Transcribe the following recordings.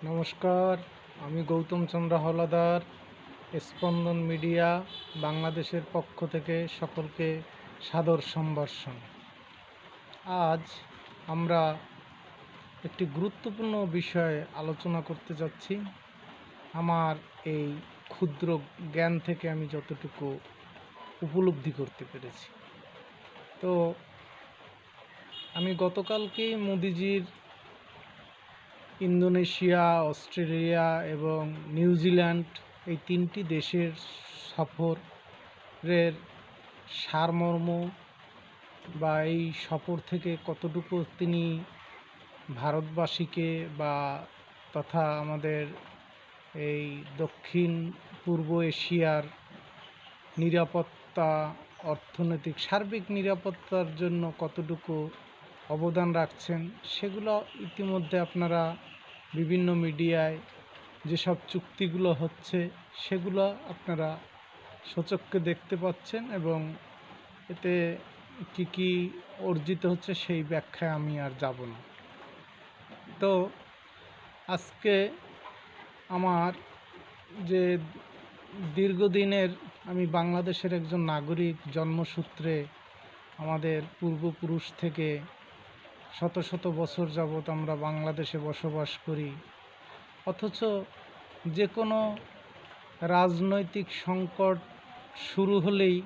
নমস্কার, আমি গৌতম চন্দ্র হলাদার। স্পন্দন মিডিয়া বাংলাদেশের পক্ষ থেকে সকলকে সাদর সম্ভাষণ। আজ আমরা একটি গুরুত্বপূর্ণ বিষয়ে আলোচনা করতে যাচ্ছি। আমার এই ক্ষুদ্র জ্ঞান থেকে আমি যতটুকু উপলব্ধি করতে পেরেছি। তো আমি গতকালকেই মোদিজির ইন্দোনেশিয়া, অস্ট্রেলিয়া এবং নিউজিল্যান্ড এই ৩টি দেশের সফরের সারমর্ম বা এই সফর থেকে কতটুকু তিনি ভারতবাসীকে বা তথা আমাদের এই দক্ষিণ পূর্ব এশিয়ার নিরাপত্তা, অর্থনৈতিক সার্বিক নিরাপত্তার জন্য কতটুকু অবদান রাখছেন, সেগুলো ইতিমধ্যে আপনারা বিভিন্ন মিডিয়ায় যেসব চুক্তিগুলো হচ্ছে সেগুলো আপনারা সচক্ষে দেখতে পাচ্ছেন এবং এতে কি কি অর্জিত হচ্ছে সেই ব্যাখ্যায় আমি আর যাব না। তো আজকে আমার যে দীর্ঘদিনের আমি বাংলাদেশের একজন নাগরিক, জন্মসূত্রে আমাদের পূর্বপুরুষ থেকে শত শত বছর যাবৎ আমরা বাংলাদেশে বসবাস করি, অথচ যে কোনো রাজনৈতিক সংকট শুরু হলেই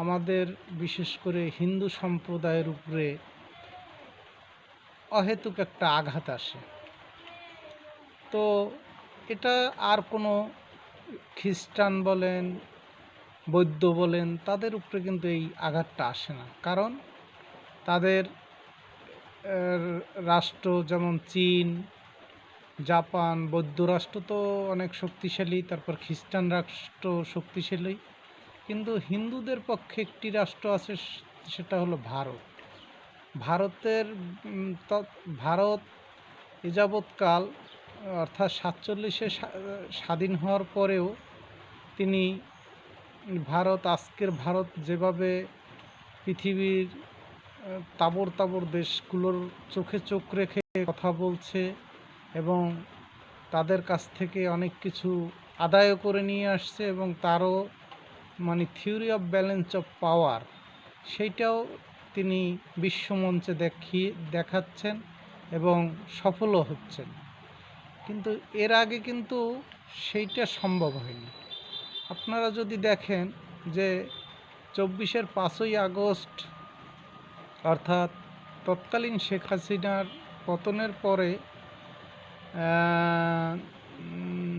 আমাদের বিশেষ করে হিন্দু সম্প্রদায়ের উপরে অহেতুক একটা আঘাত আসে। তো এটা আর কোনো খ্রিস্টান বলেন, বৌদ্ধ বলেন, তাদের উপরে কিন্তু এই আঘাতটা আসে না। কারণ তাদের রাষ্ট্র যেমন চীন, জাপান, বৌদ্ধ রাষ্ট্র তো অনেক শক্তিশালী, তারপর খ্রিস্টান রাষ্ট্র শক্তিশালী, কিন্তু হিন্দুদের পক্ষে একটি রাষ্ট্র আছে, সেটা হলো ভারত। ভারত এ যাবৎকাল অর্থাৎ 47-এ স্বাধীন হওয়ার পরেও তিনি আজকের ভারত যেভাবে পৃথিবীর তাবড় তাবড় দেশগুলোর চোখে চোখ রেখে কথা বলছে এবং তাদের কাছ থেকে অনেক কিছু আদায় করে নিয়ে আসছে এবং তারও theory of balance of power, সেইটাও তিনি বিশ্বমঞ্চে দেখাচ্ছেন এবং সফলও হচ্ছেন। কিন্তু এর আগে কিন্তু সেইটা সম্ভব হয়নি। আপনারা যদি দেখেন যে 24-এর 5ই আগস্ট অর্থাৎ তৎকালীন শেখ হাসিনার পতনের পরে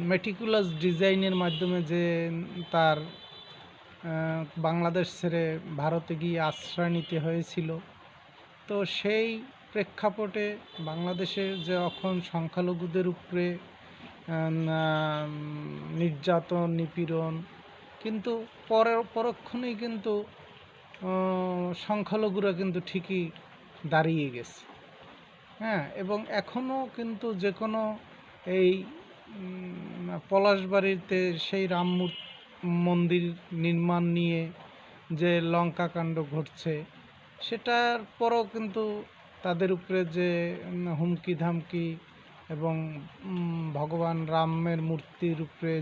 মেটিকুলাস ডিজাইনের মাধ্যমে যে তার বাংলাদেশ ছেড়ে ভারতে গিয়ে আশ্রয় নিতে হয়েছিল, তো সেই প্রেক্ষাপটে বাংলাদেশের যে এখন সংখ্যালঘুদের উপরে নির্যাতন, নিপীড়ন, কিন্তু পরক্ষণেই কিন্তু সংখ্যালঘুরা কিন্তু ঠিকই দাঁড়িয়ে গেছে, হ্যাঁ। এবং এখনও কিন্তু যে কোনো এই পলাশবাড়িতে সেই রাম মন্দির নির্মাণ নিয়ে যে লঙ্কাকাণ্ড ঘটছে, সেটার পরও কিন্তু তাদের উপরে যে হুমকি ধামকি এবং ভগবান রামের মূর্তির উপরে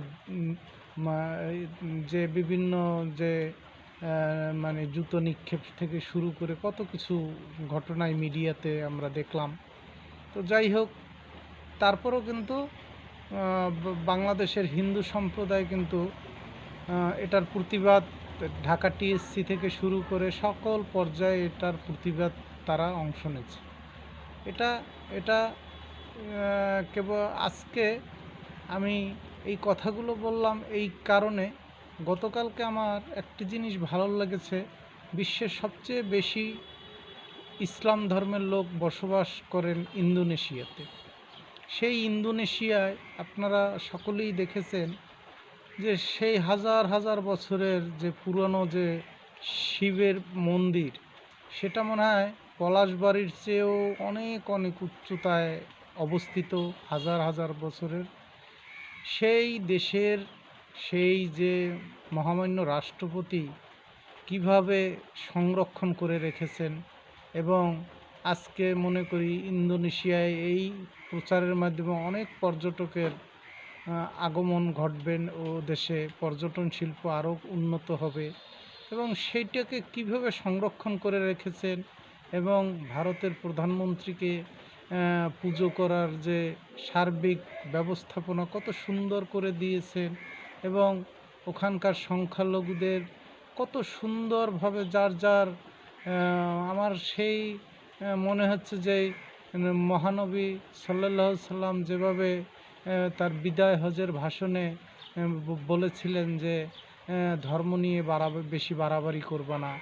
যে বিভিন্ন যে জুতো নিক্ষেপ থেকে শুরু করে কত কিছু ঘটনায় মিডিয়াতে আমরা দেখলাম। তো যাই হোক, তারপরও কিন্তু বাংলাদেশের হিন্দু সম্প্রদায় কিন্তু এটার প্রতিবাদ, ঢাকা টিএসসি থেকে শুরু করে সকল পর্যায়ে এটার প্রতিবাদ তারা অংশ নিয়েছে। এটা কেবল আজকে আমি এই কথাগুলো বললাম এই কারণে, গতকালকে আমার একটি জিনিস ভালো লেগেছে। বিশ্বের সবচেয়ে বেশি ইসলাম ধর্মের লোক বসবাস করেন ইন্দোনেশিয়াতে। সেই ইন্দোনেশিয়ায় আপনারা সকলেই দেখেছেন যে সেই হাজার হাজার বছরের যে পুরনো যে শিবের মন্দির, সেটা মনে হয় পলাশবাড়ির চেয়েও অনেক অনেক উচ্চতায় অবস্থিত, হাজার হাজার বছরের। সেই দেশের সেই যে মহামান্য রাষ্ট্রপতি কিভাবে সংরক্ষণ করে রেখেছেন এবং আজকে মনে করি ইন্দোনেশিয়ায় এই প্রচারের মাধ্যমে অনেক পর্যটকের আগমন ঘটবেন ও দেশে পর্যটন শিল্প আরও উন্নত হবে এবং সেইটাকে কিভাবে সংরক্ষণ করে রেখেছেন এবং ভারতের প্রধানমন্ত্রীকে পুজো করার যে সার্বিক ব্যবস্থাপনা কত সুন্দর করে দিয়েছেন এবং ওখানকার সংখ্যালঘুদের কত সুন্দরভাবে যার যার আমার সেই মনে হচ্ছে যে মহানবী সাল্লাল্লাহু সাল্লাম যেভাবে তার বিদায় হজের ভাষণে বলেছিলেন যে ধর্ম নিয়ে বেশি বাড়াবাড়ি করবা না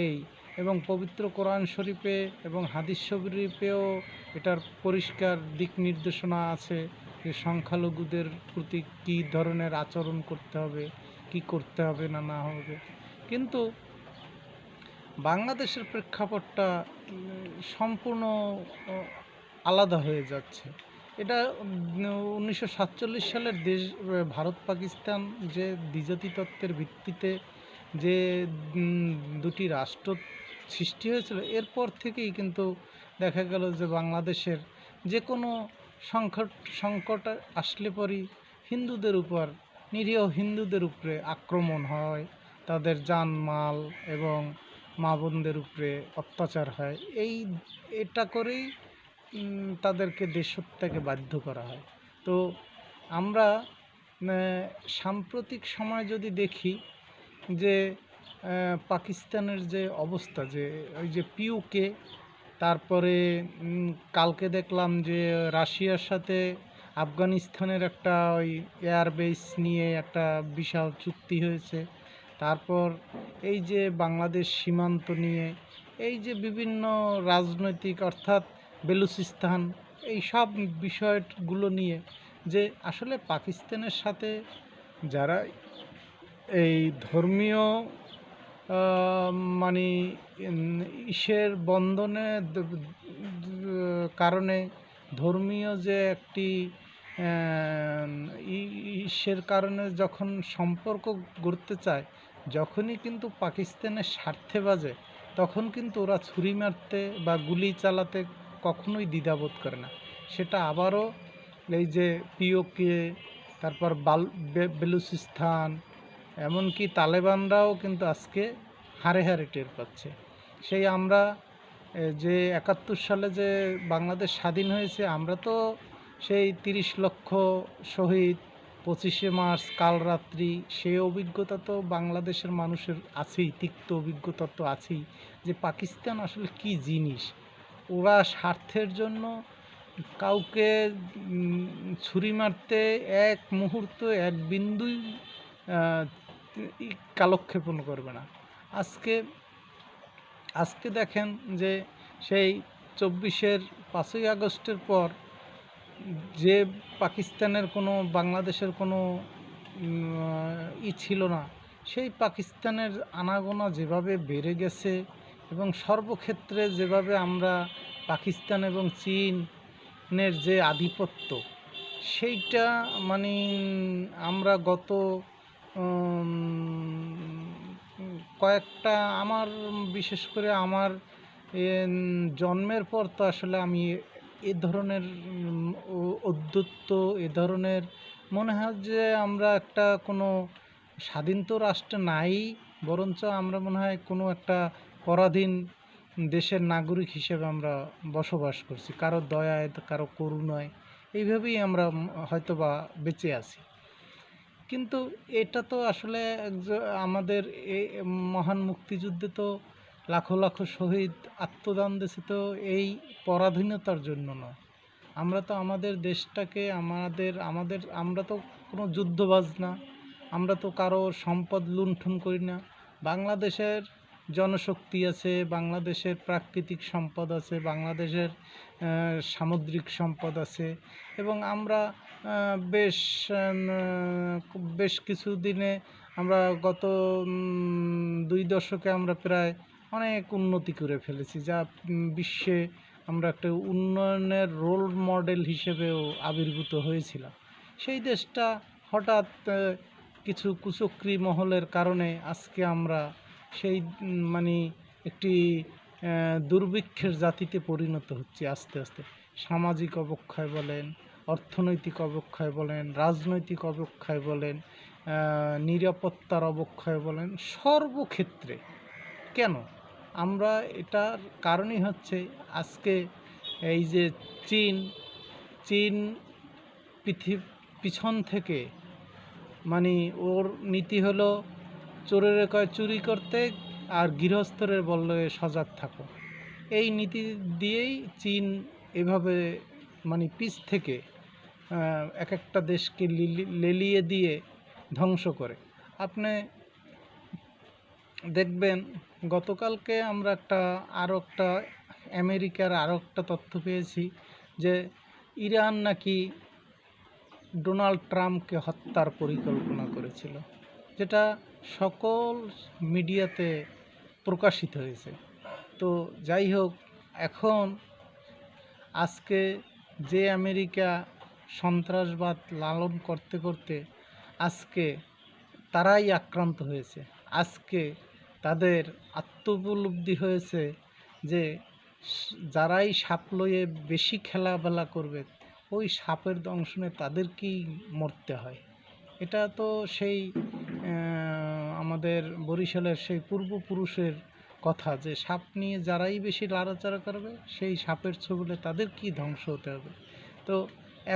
এই এবং পবিত্র কোরআন শরীফে এবং হাদিস শরীফেও এটার পরিষ্কার দিক নির্দেশনা আছে যে সংখ্যালঘুদের প্রতি কী ধরনের আচরণ করতে হবে, কি করতে হবে না না হবে। কিন্তু বাংলাদেশের প্রেক্ষাপটটা সম্পূর্ণ আলাদা হয়ে যাচ্ছে। এটা 1947 সালের দেশ ভারত পাকিস্তান যে দ্বিজাতি তত্ত্বের ভিত্তিতে যে দুটি রাষ্ট্র সৃষ্টি হয়েছিল এরপর থেকেই কিন্তু দেখা গেল যে বাংলাদেশের যে কোনো সংকট আসলে পরই হিন্দুদের উপর নিরীহ হিন্দুদের উপরে আক্রমণ হয়, তাদের জানমাল এবং মা বোনদের উপরে অত্যাচার হয়। এটা করেই তাদেরকে দেশত্যাগে বাধ্য করা হয়। তো আমরা সাম্প্রতিক সময় যদি দেখি যে পাকিস্তানের যে অবস্থা, যে ওই যে পিওকে, তারপরে কালকে দেখলাম যে রাশিয়ার সাথে আফগানিস্তানের একটা ওই এয়ারবেস নিয়ে একটা বিশাল চুক্তি হয়েছে। তারপর এই যে বাংলাদেশ সীমান্ত নিয়ে এই যে বিভিন্ন রাজনৈতিক অর্থাৎ বেলুচিস্তান এই সব বিষয়গুলো নিয়ে যে আসলে পাকিস্তানের সাথে যারা এই ধর্মীয় মানে ইসের বন্ধনে কারণে ধর্মীয় যে একটি ইসের কারণে যখন সম্পর্ক গড়তে চায়, যখনই কিন্তু পাকিস্তানের স্বার্থে বাজে তখন কিন্তু ওরা ছুরি মারতে বা গুলি চালাতে কখনোই দ্বিধাবোধ করে না। সেটা আবারও এই যে পিওকে, তারপর বেলুচিস্তান, এমনকি তালেবানরাও কিন্তু আজকে হাড়ে হাড়ে টের পাচ্ছে। সেই আমরা যে 71 সালে যে বাংলাদেশ স্বাধীন হয়েছে, আমরা তো সেই 30 লক্ষ শহীদ, 25শে মার্চ কালরাত্রি, সেই অভিজ্ঞতা তো বাংলাদেশের মানুষের আছেই, তিক্ত অভিজ্ঞতা তো আছেই যে পাকিস্তান আসলে কি জিনিস। ওরা স্বার্থের জন্য কাউকে ছুরি মারতে এক মুহূর্ত এক বিন্দুই কালক্ষেপণ করবে না। আজকে দেখেন যে সেই 5ই আগস্টের পর যে পাকিস্তানের কোনো বাংলাদেশের কোনো ছিল না, সেই পাকিস্তানের আনাগোনা যেভাবে বেড়ে গেছে এবং সর্বক্ষেত্রে যেভাবে আমরা পাকিস্তান এবং চীনের যে আধিপত্য সেইটা মানে আমরা গত কয়েকটা বিশেষ করে আমার জন্মের পর তো আসলে আমি এ ধরনের অদ্যুত্ব, এ ধরনের মনে হয় যে আমরা একটা কোনো স্বাধীন তো রাষ্ট্র নাই, বরঞ্চ আমরা মনে হয় কোনো একটা পরাধীন দেশের নাগরিক হিসেবে আমরা বসবাস করছি, কারো দয়ায় কারো করুণায় এইভাবেই আমরা হয়তো বা বেঁচে আছি। কিন্তু এটা তো আসলে আমাদের মহান মুক্তিযুদ্ধে তো লাখো লাখো শহীদ আত্মদান দিয়েছে তো এই পরাধীনতার জন্য নয়। আমরা তো আমাদের দেশটাকে আমরা তো কোনো যুদ্ধবাজ না, আমরা তো কারো সম্পদ লুণ্ঠন করি না। বাংলাদেশের জনশক্তি আছে, বাংলাদেশের প্রাকৃতিক সম্পদ আছে, বাংলাদেশের সামুদ্রিক সম্পদ আছে এবং আমরা বেশ কিছু দিনে আমরা গত 2 দশকে আমরা প্রায় অনেক উন্নতি করে ফেলেছি, যা বিশ্বে আমরা একটা উন্নয়নের রোল মডেল হিসেবেও আবির্ভূত হয়েছিলাম। সেই দেশটা হঠাৎ কিছু কুচক্রী মহলের কারণে আজকে আমরা সেই মানে একটি দুর্ভিক্ষের জাতিতে পরিণত হচ্ছি আস্তে আস্তে। সামাজিক অবক্ষয় বলেন, অর্থনৈতিক অবক্ষয় বলেন, রাজনৈতিক অবক্ষয় বলেন, নিরাপত্তার অবক্ষয় বলেন, সর্বক্ষেত্রে। কেন? আমরা এটার কারণই হচ্ছে আজকে এই যে চীন চীন পিছন থেকে, মানে ওর নীতি হলো চোরের কয় চুরি করতে আর গৃহস্থরের বললে সজাগ থাকো। এই নীতি দিয়েই চীন এভাবে মানে পিছ থেকে এক একটা দেশকে লেলিয়ে দিয়ে ধ্বংস করে। আপনি দেখবেন গতকালকে আমরা আরও একটা আমেরিকার আরও একটা তথ্য পেয়েছি যে ইরান নাকি ডোনাল্ড ট্রাম্পকে হত্যার পরিকল্পনা করেছিল, যেটা সকল মিডিয়াতে প্রকাশিত হয়েছে। তো যাই হোক, এখন আজকে যে আমেরিকা সন্ত্রাসবাদ লালন করতে করতে আজকে তারাই আক্রান্ত হয়েছে। আজকে তাদের আত্মোপলব্ধি হয়েছে যে যারাই সাপ লয়ে বেশি খেলাবেলা করবে, ওই সাপের দংশনে তাদেরকেই মরতে হয়। এটা তো সেই আমাদের বরিশালের সেই পূর্বপুরুষের কথা যে সাপ নিয়ে যারাই বেশি লাড়াচাড়া করবে সেই সাপের ছোবলে তাদেরকেই ধ্বংস হতে হবে। তো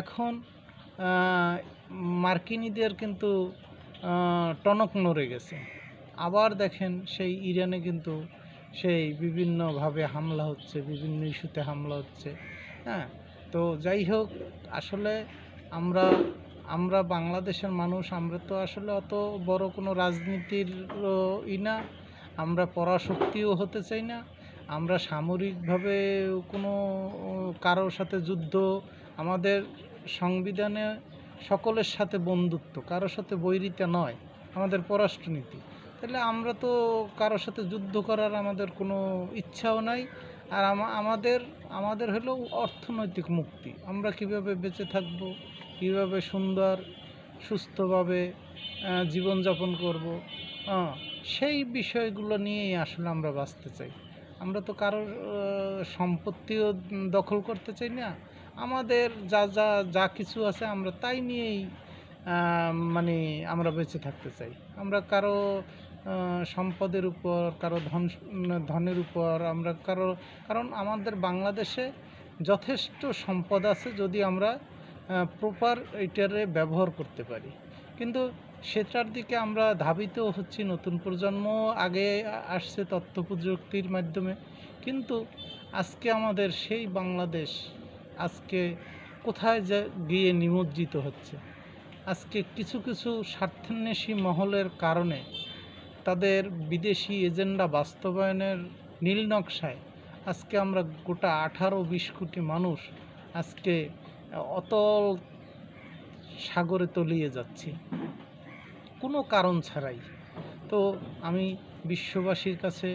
এখন মার্কিনীদের কিন্তু টনক নড়ে গেছে। আবার দেখেন সেই ইরানে কিন্তু সেই বিভিন্নভাবে হামলা হচ্ছে, বিভিন্ন ইস্যুতে হামলা হচ্ছে। হ্যাঁ, তো যাই হোক, আসলে আমরা আমরা বাংলাদেশের মানুষ, আমরা তো আসলে অত বড় কোনো রাজনীতির না, আমরা পরাশক্তিও হতে চাই না, আমরা সামরিকভাবে কোনো কারোর সাথে যুদ্ধ, আমাদের সংবিধানে সকলের সাথে বন্ধুত্ব, কারোর সাথে বৈরিতা নয় আমাদের পররাষ্ট্রনীতি। তাহলে আমরা তো কারোর সাথে যুদ্ধ করার আমাদের কোনো ইচ্ছাও নাই। আর আমাদের হলো অর্থনৈতিক মুক্তি। আমরা কিভাবে বেঁচে থাকব, কিভাবে সুন্দর সুস্থভাবে জীবনযাপন করব, সেই বিষয়গুলো নিয়েই আসলে আমরা বাঁচতে চাই। আমরা তো কারোর সম্পত্তিও দখল করতে চাই না। আমাদের যা কিছু আছে আমরা তাই নিয়েই মানে আমরা বেঁচে থাকতে চাই। আমরা কারো সম্পদের উপর, কারো ধনের উপর আমরা কারণ আমাদের বাংলাদেশে যথেষ্ট সম্পদ আছে যদি আমরা প্রপার এইটারে ব্যবহার করতে পারি। কিন্তু সেটার দিকে আমরা ধাবিত হচ্ছি, নতুন প্রজন্ম আগে আসছে তথ্য প্রযুক্তির মাধ্যমে। কিন্তু আজকে আমাদের সেই বাংলাদেশ আজকে কোথায় গিয়ে নিমজ্জিত হচ্ছে। আজকে কিছু কিছু স্বার্থান্বেষী মহলের কারণে তাদের বিদেশি এজেন্ডা বাস্তবায়নের নীল নকশায় আজকে আমরা গোটা 18-20 কোটি মানুষ আজকে অতল সাগরে তলিয়ে যাচ্ছি কোনো কারণ ছাড়াই। তো আমি বিশ্ববাসীর কাছে